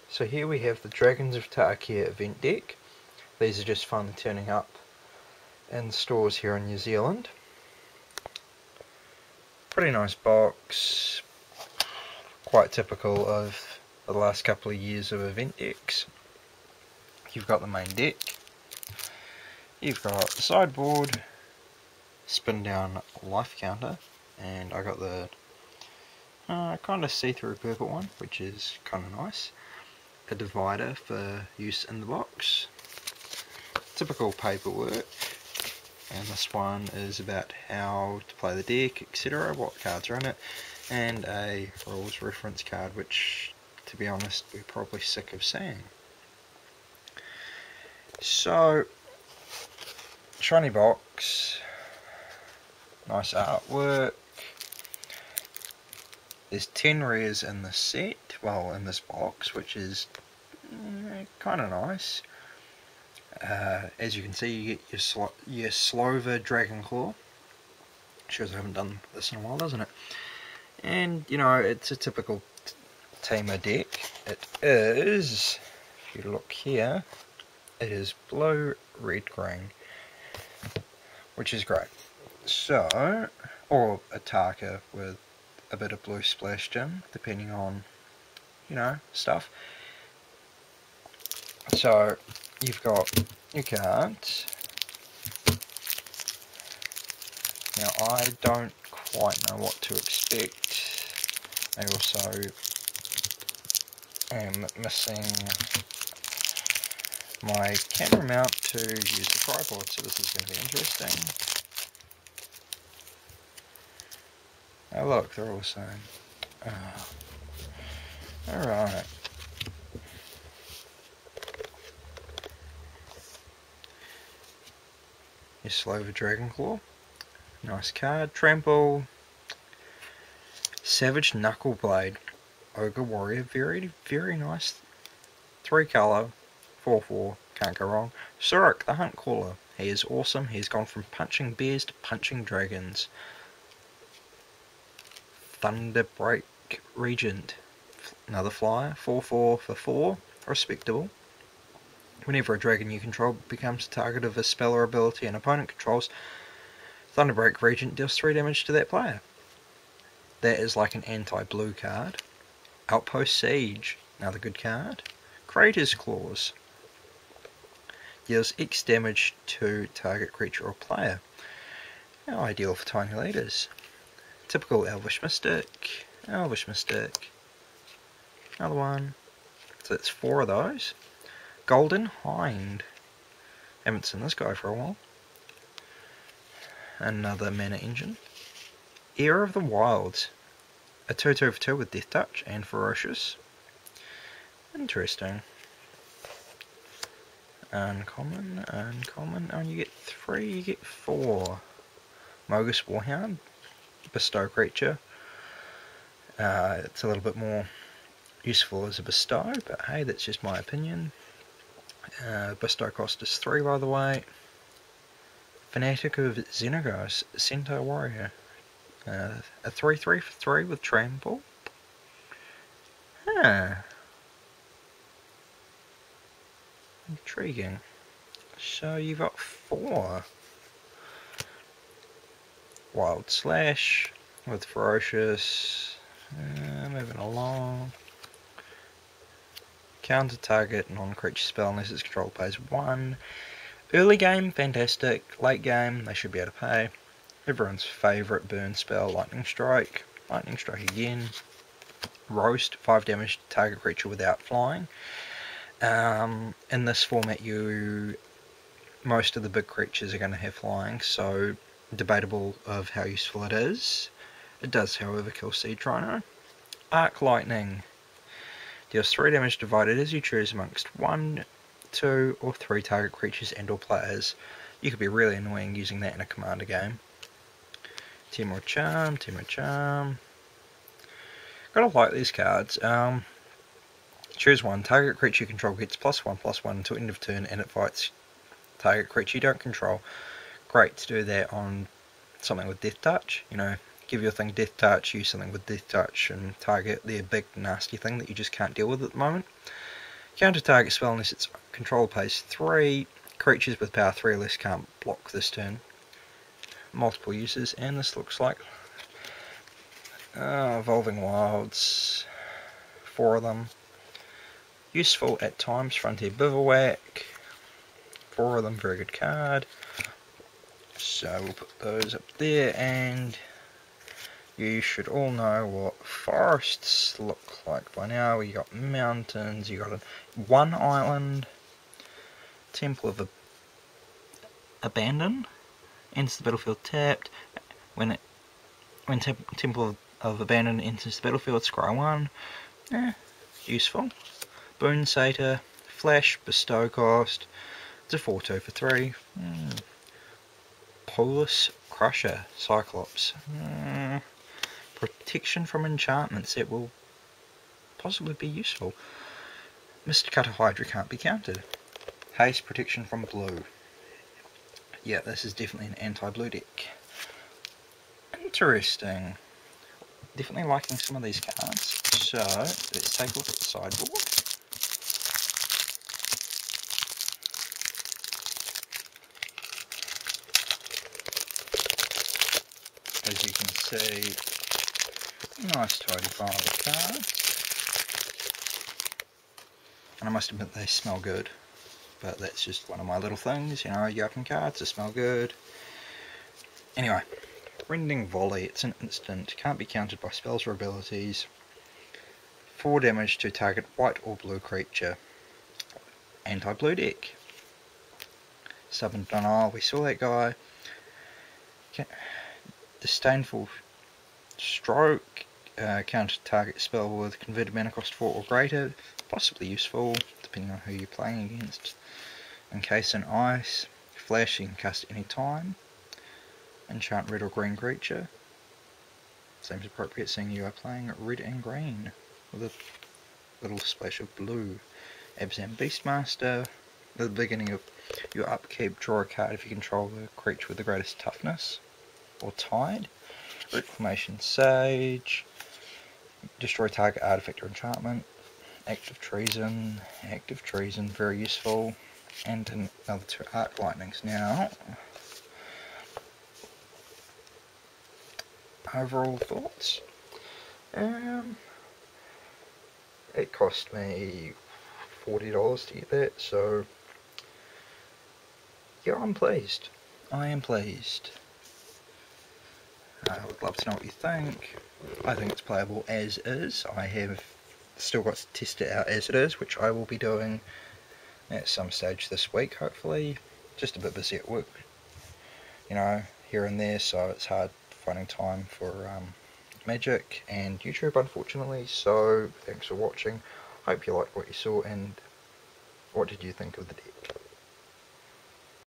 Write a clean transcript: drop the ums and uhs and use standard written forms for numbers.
So here we have the Dragons of Tarkir event deck. These are just finally turning up in stores here in New Zealand. Pretty nice box, quite typical of the last couple of years of event decks. You've got the main deck, you've got the sideboard, spin down life counter, and I got the kind of see-through purple one, which is kind of nice. A divider for use in the box. Typical paperwork, and this one is about how to play the deck, etc., what cards are in it, and a rules reference card, which, to be honest, we're probably sick of seeing. So, shiny box, nice artwork. There's 10 rares in the set, well, in this box, which is kind of nice. As you can see, you get your Slova Dragon Claw. Shows I haven't done this in a while, doesn't it? And, you know, it's a typical Tamer deck. It is, if you look here, it is blue, red, green, which is great. So, or a Tarkir with a bit of blue splashed in, depending on, you know, stuff. So, you've got your cards. Now, I don't quite know what to expect. I also am missing my camera mount to use the tripod, so this is going to be interesting. Oh look, they're all the same. Alright. Your Slova Dragon Claw. Nice card. Trample. Savage Knuckle Blade. Ogre Warrior. Very, very nice. 3 colour. 4/4. Can't go wrong. Surak the Hunt Caller. He is awesome. He's gone from punching bears to punching dragons. Thunderbreak Regent. Another flyer. 4/4 for 4. Respectable. Whenever a dragon you control becomes the target of a spell or ability an opponent controls, Thunderbreak Regent deals 3 damage to that player. That is like an anti-blue card. Outpost Siege, another good card. Crater's Claws. Deals X damage to target creature or player. Now ideal for tiny leaders. Typical Elvish Mystic. Elvish Mystic. Another one. So that's 4 of those. Golden Hind. Haven't seen this guy for a while. Another Mana Engine. Heir of the Wilds. A 2/2 for 2 with Death Touch and Ferocious. Interesting. Uncommon, uncommon. Oh, you get 3, you get 4. Mogus Warhound. Bestow creature. It's a little bit more useful as a bestow, but hey, that's just my opinion. Bestow cost is 3, by the way. Fanatic of Xenagos, Centaur Warrior. A 3/3 for 3 with Trample. Intriguing. So you've got 4. Wild Slash with Ferocious. Moving along. Counter target non-creature spell unless its control pays 1. Early game, fantastic. Late game, they should be able to pay. Everyone's favourite burn spell, Lightning Strike. Lightning Strike again. Roast, 5 damage to target creature without flying. In this format, most of the big creatures are going to have flying, so debatable of how useful it is. It does, however, kill Seed Rhino. Arc Lightning. Deals 3 damage divided as you choose amongst 1, 2, or 3 target creatures and or players. You could be really annoying using that in a commander game. Timor Charm, Timor Charm. Gotta like these cards. Choose 1. Target creature you control gets +1/+1 until end of turn and it fights target creature you don't control. Great to do that on something with Death Touch. You know, give your thing Death Touch, use something with Death Touch and target their big nasty thing that you just can't deal with at the moment. Counter target spell unless its control pays 3. Creatures with power 3 or less can't block this turn. Multiple uses, and this looks like Evolving Wilds. 4 of them. Useful at times. Frontier Bivouac. 4 of them, very good card. So we'll put those up there, and you should all know what forests look like by now. You got mountains, you got one island, Temple of Abandon, enters the battlefield tapped. When Temple of Abandon enters the battlefield, scry 1. Useful. Boon Satyr, Flash, Bestow cost. It's a 4/2 for 3. Polis Crusher, Cyclops. Protection from enchantments, it will possibly be useful. Mr. Cutter Hydra can't be countered. Haste, protection from blue. Yeah, this is definitely an anti-blue deck. Interesting. Definitely liking some of these cards. So, let's take a look at the sideboard. As you can see, nice tidy pile of cards. And I must admit they smell good, but that's just one of my little things, you know, you open cards, they smell good. Anyway, Rending Volley, it's an instant, can't be countered by spells or abilities. 4 damage to target white or blue creature. Anti-blue deck. Stubborn Denial, we saw that guy. Disdainful Stroke, counter target spell with converted mana cost 4 or greater, possibly useful depending on who you're playing against. Encase in Ice, Flash, you can cast any time. Enchant red or green creature. Seems appropriate seeing you are playing red and green with a little splash of blue. Abzan Beastmaster, at the beginning of your upkeep, draw a card if you control the creature with the greatest toughness or tide. Reclamation Sage, destroy target artifact or enchantment. Active Treason, very useful. And another 2 Arc Lightnings. Now, overall thoughts? It cost me $40 to get that, so yeah, I'm pleased. I am pleased. I would love to know what you think. I think it's playable as is. I have still got to test it out as it is, which I will be doing at some stage this week, hopefully. Just a bit busy at work, you know, here and there, so it's hard finding time for Magic and YouTube, unfortunately. So thanks for watching. Hope you liked what you saw, and what did you think of the deck?